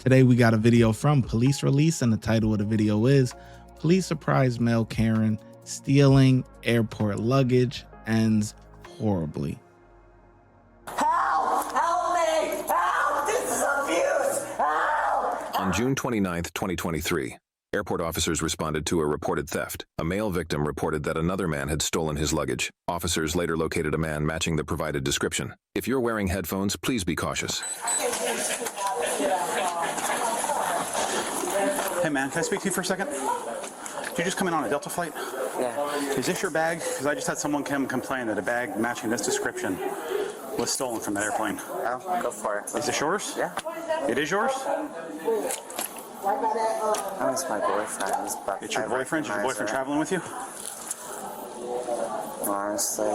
Today we got a video from Police Release, and the title of the video is Police Surprise Male Karen Stealing Airport Luggage Ends Horribly. Help! Help me! Help! This is abuse! Help! On June 29th, 2023, airport officers responded to a reported theft. A male victim reported that another man had stolen his luggage. Officers later located a man matching the provided description. If you're wearing headphones, please be cautious. Hey man, can I speak to you for a second? Did you just come in on a Delta flight? Yeah. Is this your bag? Because I just had someone come complain that a bag matching this description was stolen from that airplane. Oh, go for it. Is this yours? Yeah. It is yours? Oh, it's my boyfriend's, but It's your I boyfriend? Is your boyfriend recognize traveling with you? her. Honestly,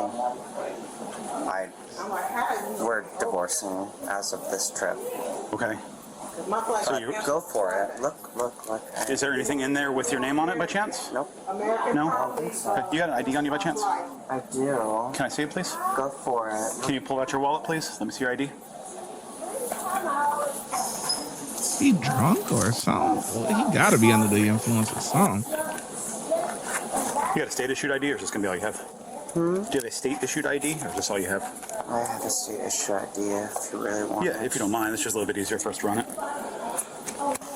we're divorcing as of this trip. Okay. So you, Go for it. Look. is there anything in there with your name on it by chance? Nope. No? I don't think so. Okay. You got an ID on you by chance? I do. Can I see it, please? Go for it. Can you pull out your wallet, please? Let me see your ID. Is he drunk or something? Well, he gotta be under the influence of something. You got a state-issued ID, or is this gonna be all you have? Do you have a state-issued ID, or is this all you have? I have a state issue idea if you really want. Yeah, if you don't mind. It's just a little bit easier for us to run it.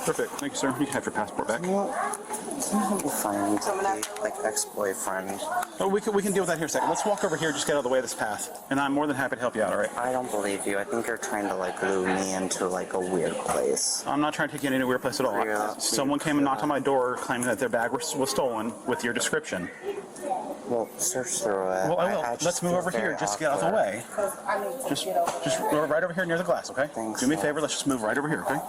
Perfect. Thank you, sir. You can have your passport back. You'll be fine. Like ex-boyfriend. Oh, we can deal with that here a second. Let's walk over here, just get out of the way of this path. And I'm more than happy to help you out, all right? I don't believe you. I think you're trying to lure me into a weird place. I'm not trying to take you into any weird place at all. Yeah. Someone came and knocked on my door claiming that their bag was stolen with your description. Well, search through it. Well, I will. just Let's move feel over here. very Just get out of the awkward. way. Just right over here near the glass, okay? Thanks. Do me a favor. Let's just move right over here, okay?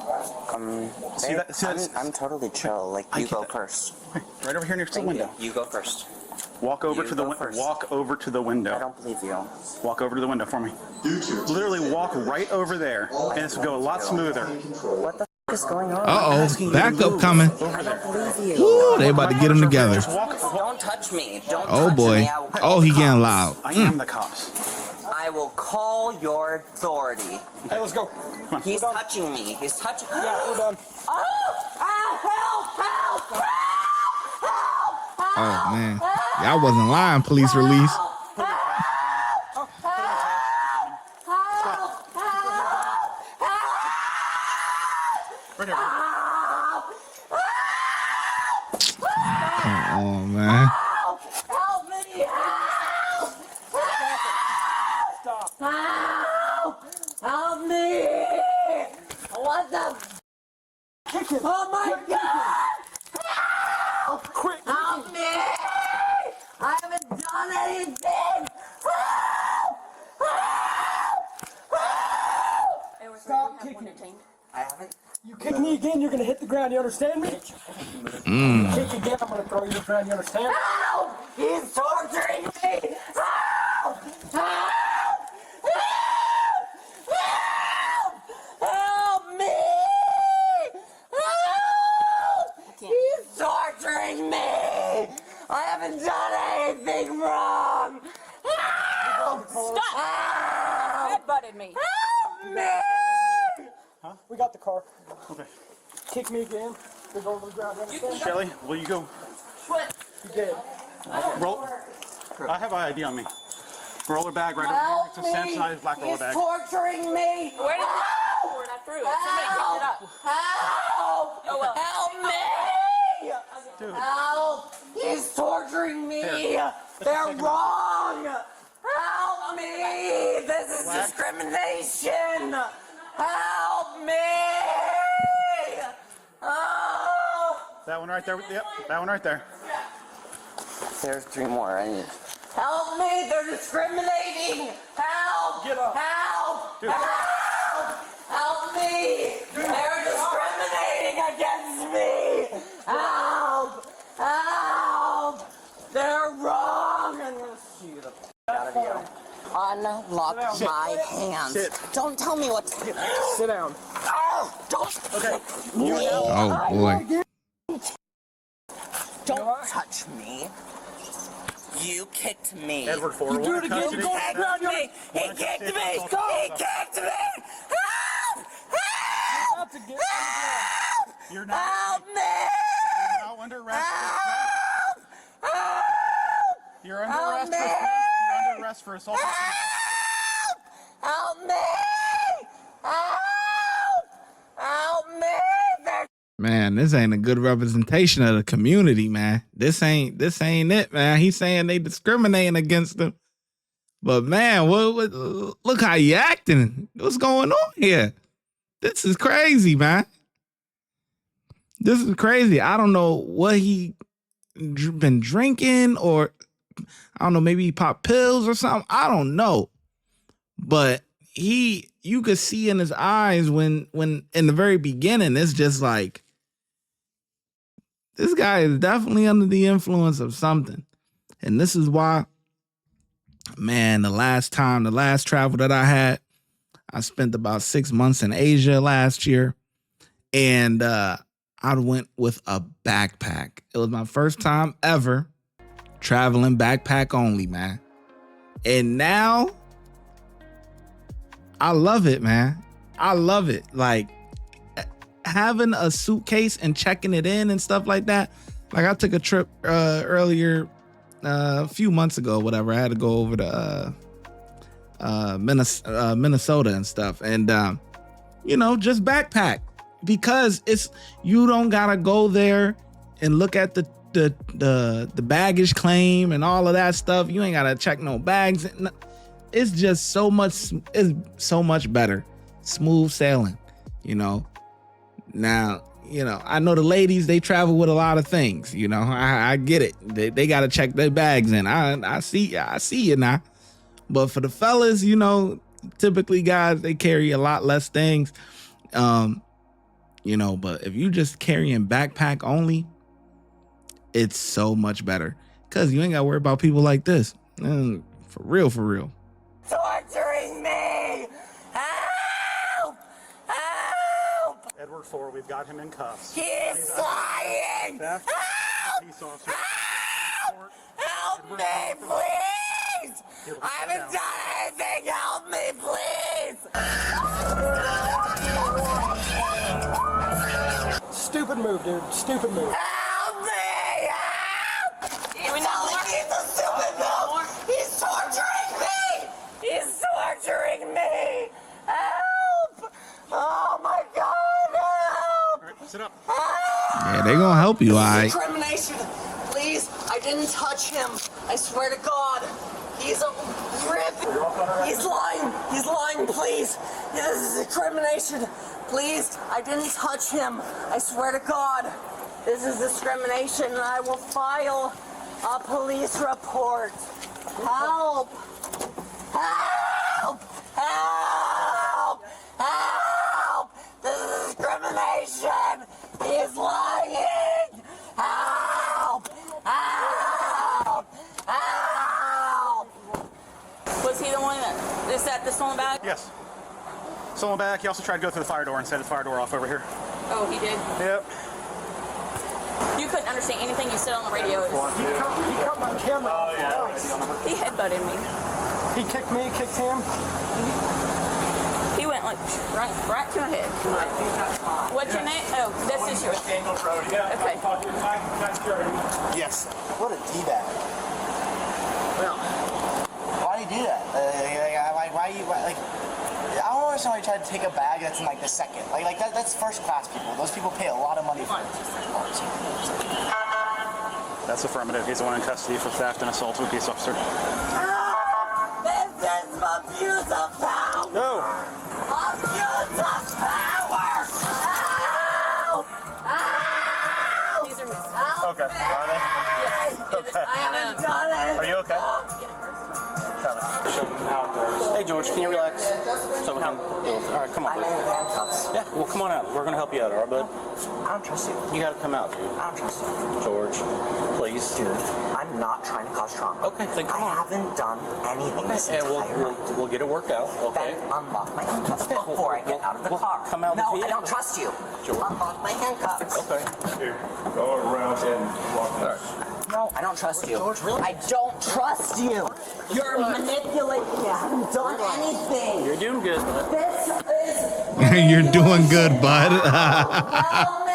See Babe, that? I'm totally chill. You get go that. first. Right over here next to the window. You go first. Walk over You to the go window. first. Walk over to the I window. don't believe you. Walk over to the window for me. Literally walk right over there, and it's go a lot smoother. What the f is going on? Uh-oh, backup coming. I don't believe you. Ooh, they about to get him together. Just walk. Don't touch me. Don't Oh touch boy. me. I will call Oh, he the getting cops. loud. I am the cops. I will call your authority. Hey, let's go. Come on. He's touching me. He's touching me. Yeah, we're done. Help! Oh man, y'all wasn't lying. Police Release. Right here. Come on, man. Help me! Help! Help! Help me! What the? Oh my God! Help! Quick! Help me! I haven't done anything! Help! Help! Stop kicking. I haven't. You kick me again, you're gonna hit the ground. You understand me? You kick again, I'm gonna throw you to the ground. You understand? Help! He's torturing me! Help! Help! Help! Help! Help me! Help! He's torturing me! I haven't done anything wrong! Help! Stop! Help! Headbutted me. Help me! We got the car. Okay. Kick me again. Go over the ground. You understand? Shelly, will you go You did. roll? I have an ID on me. Roller bag right over here. Help It's a Samsonite black roller He's bag. torturing me! Where did you We're not through it. Somebody picked it up. Help! Oh, well. Help me! Dude. Help! He's torturing me! They're wrong! Help me! This is discrimination! Help me! Oh! That one right there. Yep, that one right there. There's 3 more. I need. Help me! They're discriminating! Help! Get up. Help! Dude. Help! Help me! They're discriminating against me! Help! Help! They're wrong! I'm gonna sue you the f out of you. Unlock my hands. Sit. Don't tell me what to do. Sit down. Oh, don't. Okay. Oh boy. Don't touch me. You kicked me. Edward Ford. You do it again, you're going to the ground. He kicked me. He kicked me. Help! You have to get on the ground. You're not. Help me! You're now under arrest. Help! You're under Help arrest me! for assault. You're under arrest for assault. Help me! Help! Help me! Man, this ain't a good representation of the community, man. This ain't it, man. He's saying they discriminating against them. But man, what look how you acting. What's going on here? This is crazy, man. This is crazy. I don't know what he been drinking, or I don't know, maybe he popped pills or something. I don't know. But you could see in his eyes when in the very beginning, it's just like, this guy is definitely under the influence of something. And this is why, man, the last travel that I had, I spent about 6 months in Asia last year. And I went with a backpack. It was my first time ever traveling backpack only, man. And now I love it, man. I love it. Like, having a suitcase and checking it in and stuff like that. Like, I took a trip earlier, a few months ago, whatever. I had to go over to Minnesota and stuff, and just backpack, because you don't gotta go there and look at the baggage claim and all of that stuff. You ain't gotta check no bags. It's just so much better, smooth sailing, Now, I know the ladies, they travel with a lot of things, I get it. They got to check their bags in. I see you now. But for the fellas, typically guys, they carry a lot less things. But if you just carrying backpack only, it's so much better, because you ain't got to worry about people like this. For real. Torturing me! Help! Help! Edward 4, we've got him in cuffs. He's lying! Help! Police officer. Help! Help me, please! I haven't done anything! Help me, please! Stupid move, dude. Stupid move. Help me! Help! He's telling me it's a stupid move! He's torturing me! He's torturing me! Help! Oh my God! Help! All right, sit up. Yeah, they gonna help you, all right. Discrimination! Please, I didn't touch him. I swear to God. He's a rip. He's lying. He's lying, please. This is discrimination. Please, I didn't touch him. I swear to God. This is discrimination, and I will file a police report. Help! Help! Help! Help! This is discrimination! He's lying! Help! Help! Help! Was he the one that set the stolen bag? Yes. Stolen back. He also tried to go through the fire door and set his fire door off over here. Oh, he did? Yep. You couldn't understand anything you said on the radio. He cut my camera off. He headbutted me. He kicked me, kicked him. He went like right to my head. What's your name? Oh, this is yours. Okay. Yes. What a D-bag. Well, why do you do that? I don't understand why you try to take a bag that's in like the second. That's first class people. Those people pay a lot of money for it. That's affirmative. He's the one in custody for theft and assault of a peace officer. This is abuse of power! No. Abuse of power! Help! Help! These are missing. Help Okay. me! Are they? I haven't done it! Are you okay? Hey George, can you relax? So we can. All right, come on, I'm in buddy. handcuffs. Yeah, well, come on out. We're gonna help you out, all right, bud? I don't trust you. You gotta come out, dude. I don't trust you. George, please. Dude, I'm not trying to cause trauma. Okay, then come I on. haven't done anything this And entire we'll get it worked out, okay? Then unlock my handcuffs before I get out of the car. Come out No, with I me. don't trust you. George. Unlock my handcuffs. Okay. Here, go around and walk this. No, I don't trust you. George, really? I don't trust you. You're manipulating me. I haven't done anything. You're doing good, bud. This is You're doing good, bud. Help me!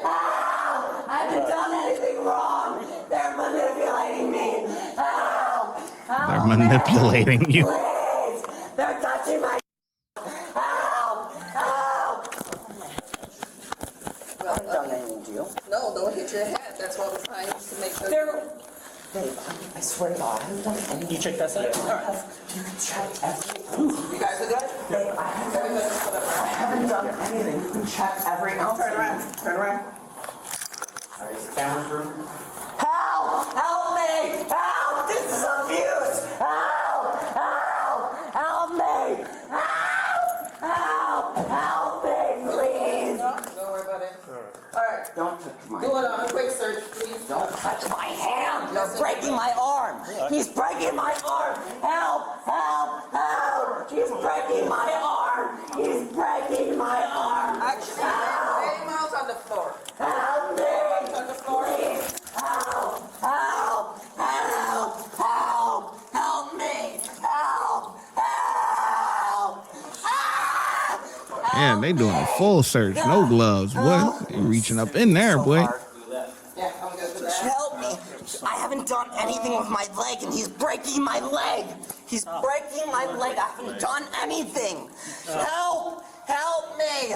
Help! I haven't done anything wrong. They're manipulating me. Help! They're manipulating you. Please! They're touching my. Help! Help! I haven't done anything to you. No, don't hit your head. That's what we're trying to make sure. Babe, I swear to God, I haven't done anything. You check that side? You can check everything. You guys are good? Babe, I haven't done anything. You can check every ounce. Turn around. Turn around. Alright, is the camera through? Help! Help me! Help! This is abuse! Help! Help! Help me! Help! Help! Help me, please! Don't worry about it. Alright. Don't touch my Do it on a quick search, please. Don't touch my hand! You're breaking my arm! He's breaking my arm! Help! Help! Help! He's breaking my arm! He's breaking my arm! Actually, lay him out on the floor. Help me! On the floor. Please! Help! Help! Help! Help! Help me! Help! Help! Ah! Yeah, they doing a full search. No gloves, boy. They reaching up in there, boy. Yeah, I'm good for that. Help me! I haven't done anything with my leg, and he's breaking my leg. He's breaking my leg. I haven't done anything. Help! Help me!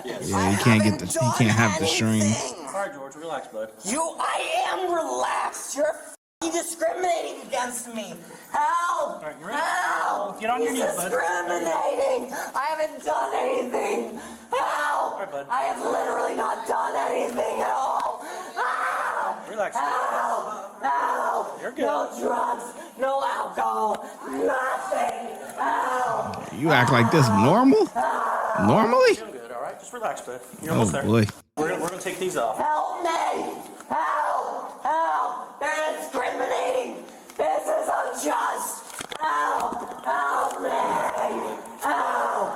Yeah, he can't get the. He can't have the string. All right, George, relax, bud. I am relaxed. You're f***ing discriminating against me. Help! right, you ready? Help! Get on your He's knees, bud. discriminating. I haven't done anything. Help! right, bud. I have literally not done anything at all. Help! Relax. Help! Help! You're good. No drugs, no alcohol, nothing. Help! You act like this normal? Normally? Doing good, all right? Just relax, bud. You're Oh almost there. boy. We're gonna take these off. Help me! Help! Help! They're discriminating! This is unjust! Help! Help me! Help!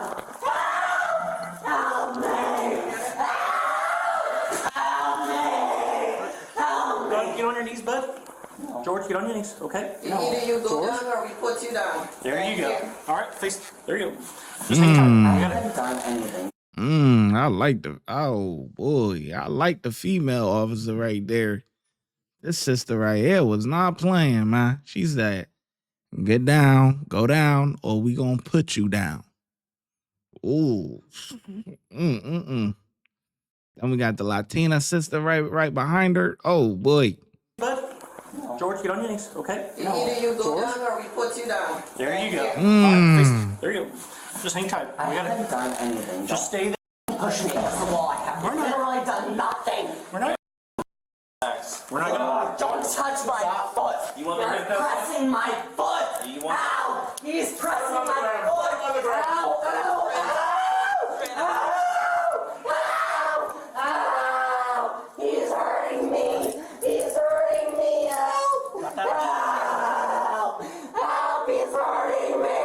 Help! Help me! Help! Help me! Help me! Get on your knees, bud. George, get on your knees, okay? Either you go down or we put you down. There you go. Here. All right, face. There you go. Just hang tight. I You got it. haven't done anything. I like the. Oh boy, I like the female officer right there. This sister right here was not playing, man. She said, "Get down, go down, or we gonna put you down." Ooh. Then we got the Latina sister right behind her. Oh boy. Bud. George, get on your knees, okay? Either you go down or we put you down. There you go. Here. All right, face. There you go. Just hang tight. I We got haven't it. done anything. Just stay there. Push me against the wall. I have literally done nothing. We're not. We're not gonna. Don't touch my foot. You want me to You're hit that? pressing my foot. You want- Ow! He's pressing my foot. Ow! Ow! Ow! Ow! Ow! He's hurting me. He's hurting me. Help! Help! Help! He's hurting me.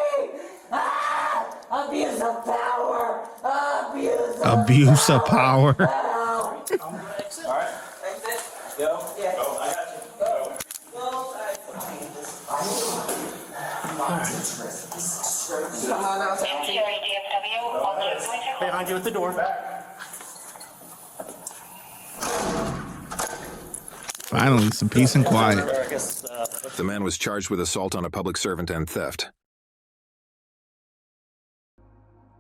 Ah! Abuse of power. Abuse of power. Help! All right. Exit. Go. Yeah. Go. I got you. Go. Go. Come on now, Santi. Behind you at the door. Finally, some peace and quiet. I guess, The man was charged with assault on a public servant and theft.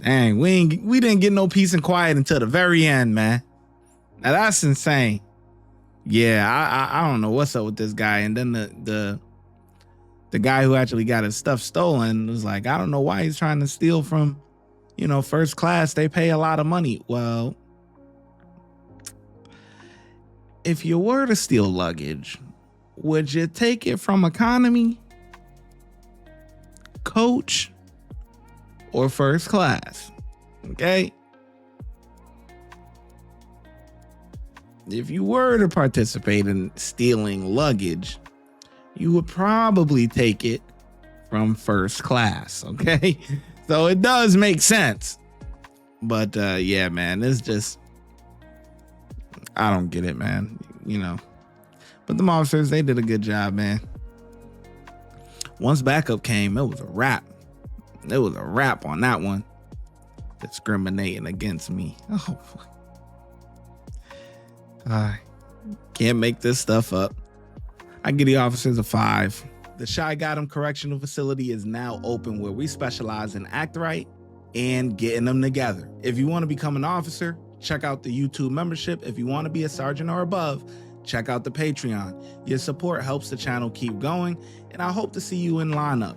Dang, we didn't get no peace and quiet until the very end, man. Now that's insane. Yeah, I don't know what's up with this guy. And then the guy who actually got his stuff stolen was like, I don't know why he's trying to steal from, first class. They pay a lot of money. Well, if you were to steal luggage, would you take it from economy, coach, or first class? Okay. If you were to participate in stealing luggage, you would probably take it from first class. Okay. So it does make sense. But yeah, man, it's just, I don't get it, man. But the officers, they did a good job, man. Once backup came, it was a wrap. It was a wrap on that one. discriminating against me. Oh, can't make this stuff up. I give the officers a 5. The ShyGotEm Correctional Facility is now open, where we specialize in act right and getting them together. If you want to become an officer, check out the YouTube membership. If you want to be a sergeant or above, check out the Patreon. Your support helps the channel keep going, and I hope to see you in lineup.